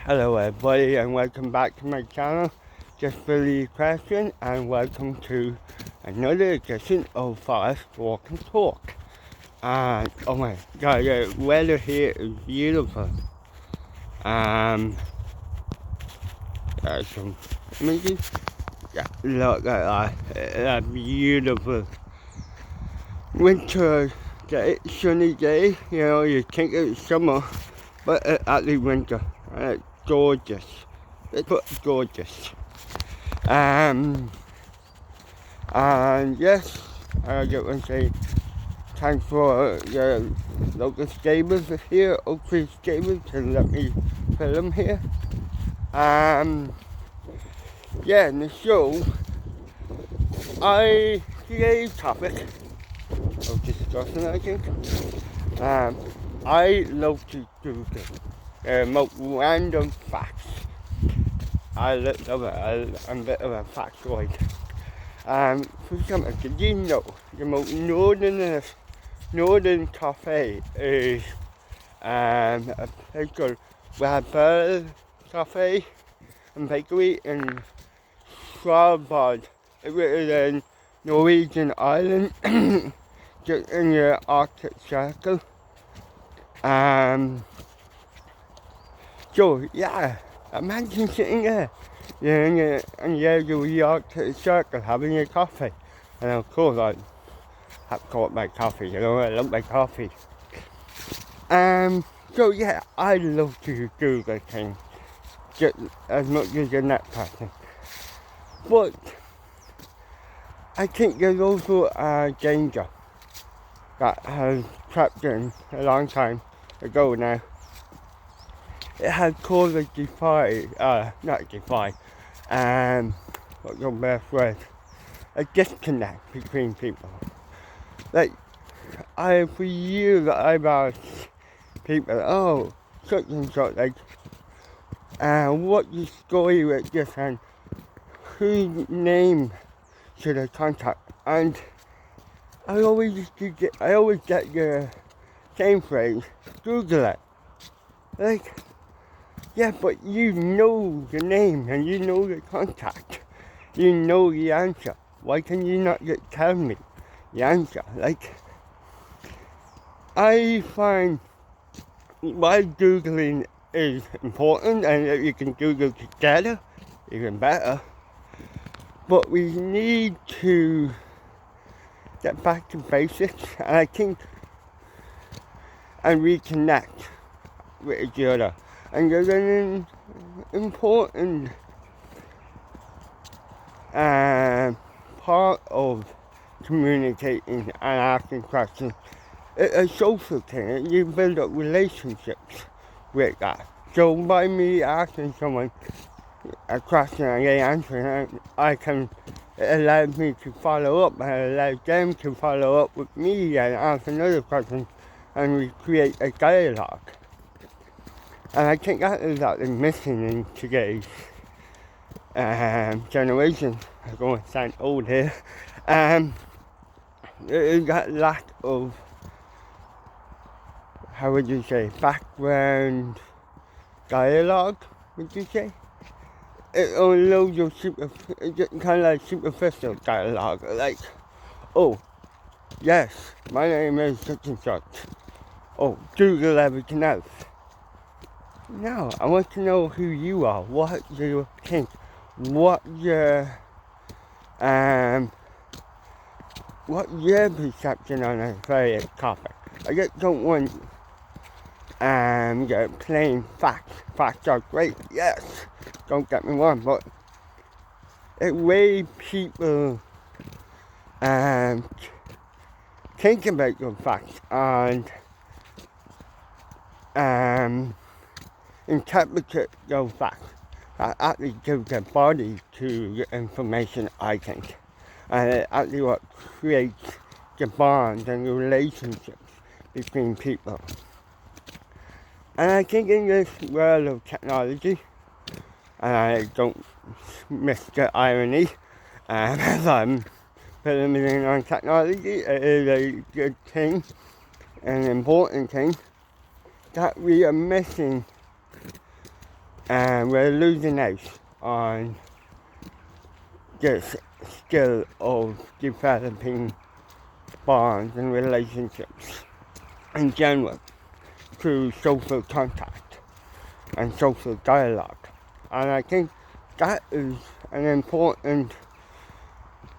Hello everybody and welcome back to my channel, Just Billy Question, and welcome to another edition of Forest Walk and Talk. And oh my god, the weather here is beautiful. There's some images. Yeah, look at that. That's beautiful. Winter day, sunny day, you think it's summer, but it's actually winter. And it's gorgeous. It's gorgeous. And yes, I just want to say thanks for the local stables here, Oak Tree Stables, to let me film here. Yeah, in the show, today's topic of discussion, I think, I love to do the most random facts. I love it. I'm a bit of a factoid. For example, did you know the most northern cafe is a place called Rabel Cafe and Bakery in Svalbard. It is a Norwegian island just in the Arctic Circle. So yeah, imagine sitting there. You're in the edge of the Arctic Circle having a coffee. And of course I have caught my coffee, I love my coffee. So yeah, I love to do the thing just as much as the next person. But I think there's also a danger that has crept in a long time ago now. It has caused a what's the best word? A disconnect between people. Like, for years I've asked people, oh, such and such, like, what's the story with this and whose name should I contact? And I always get the same phrase, Google it. Like, yeah, but you know the name and you know the contact. You know the answer. Why can you not just tell me the answer? Like, I find why Googling is important, and if you can Google together, even better. But we need to get back to basics, and I think, and reconnect with each other. And there's an important part of communicating and asking questions. It's a social thing. You build up relationships with that. So by me asking someone a question and they answer it, it allows me to follow up, and it allows them to follow up with me and ask another question, and we create a dialogue. And I think that is actually missing in today's generation. I'm going to sound old here. There is that lack of, how would you say, background dialogue, would you say? It's on loads of kind of like superficial dialogue, like, oh, yes, my name is such and such. Oh, Google everything else. No, I want to know who you are, what you think, what your perception on a various topic. I just don't want plain facts. Facts are great, yes, don't get me wrong, but the way people think about your facts and interpret those facts that actually gives the body to the information, I think. And it's actually what creates the bonds and the relationships between people. And I think in this world of technology, and I don't miss the irony, as I'm filming on technology, it is a good thing, an important thing, that we are missing and we're losing out on this skill of developing bonds and relationships in general through social contact and social dialogue. And I think that is an important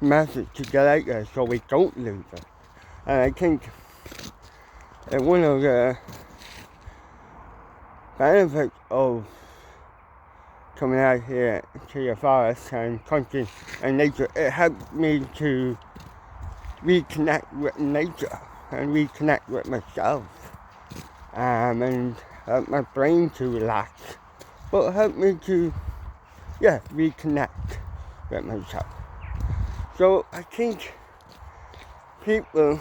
message to get out there so we don't lose it. And I think one of the benefits of coming out here to the forest and country and nature, it helped me to reconnect with nature and reconnect with myself, and help my brain to relax, but help me to reconnect with myself. So I think people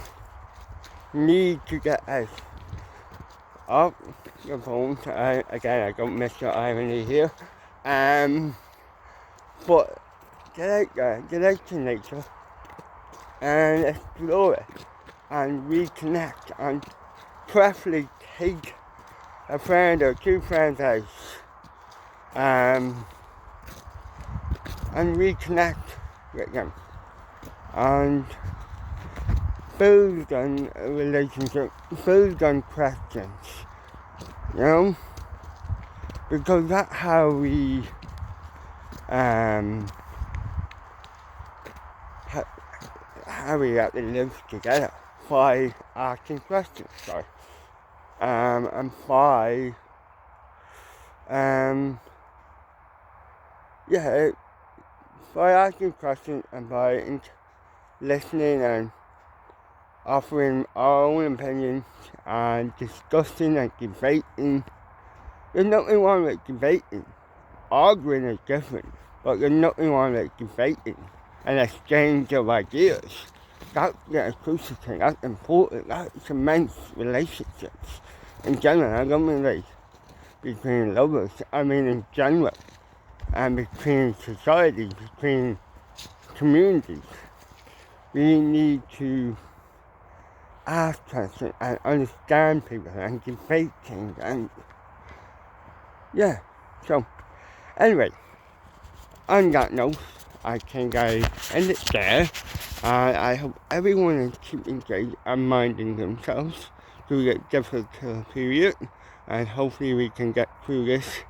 need to get out of your phone. Again, I don't miss the irony here. But get out there, get out to nature and explore it and reconnect, and preferably take a friend or two friends out and reconnect with them and build on a relationship, build on questions, because that's how we have to live together, by asking questions, and by asking questions and by listening and offering our own opinions and discussing and debating. There's nothing wrong with debating. Arguing is different, but there's nothing wrong with debating and exchange of ideas. That's the crucial thing, that's important, that cements relationships. In general, I don't mean like between lovers, I mean in general, and between societies, between communities. We need to ask questions and understand people and debate things, and so anyway, on that note, I think I end it there. I hope everyone is keeping safe and minding themselves through the difficult period, and hopefully we can get through this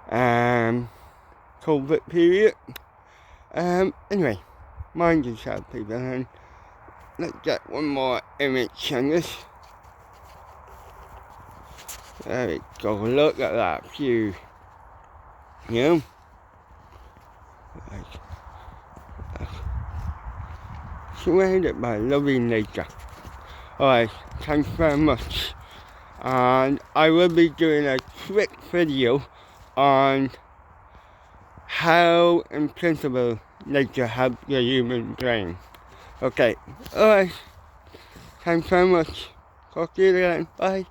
COVID period. Anyway, mind yourself, people, and let's get one more image on this. There we go, look at that view, surrounded by lovely nature. Alright, thanks very much. And I will be doing a quick video on how, in principle, nature helps the human brain. Okay, alright, thanks very much. Talk to you again, bye.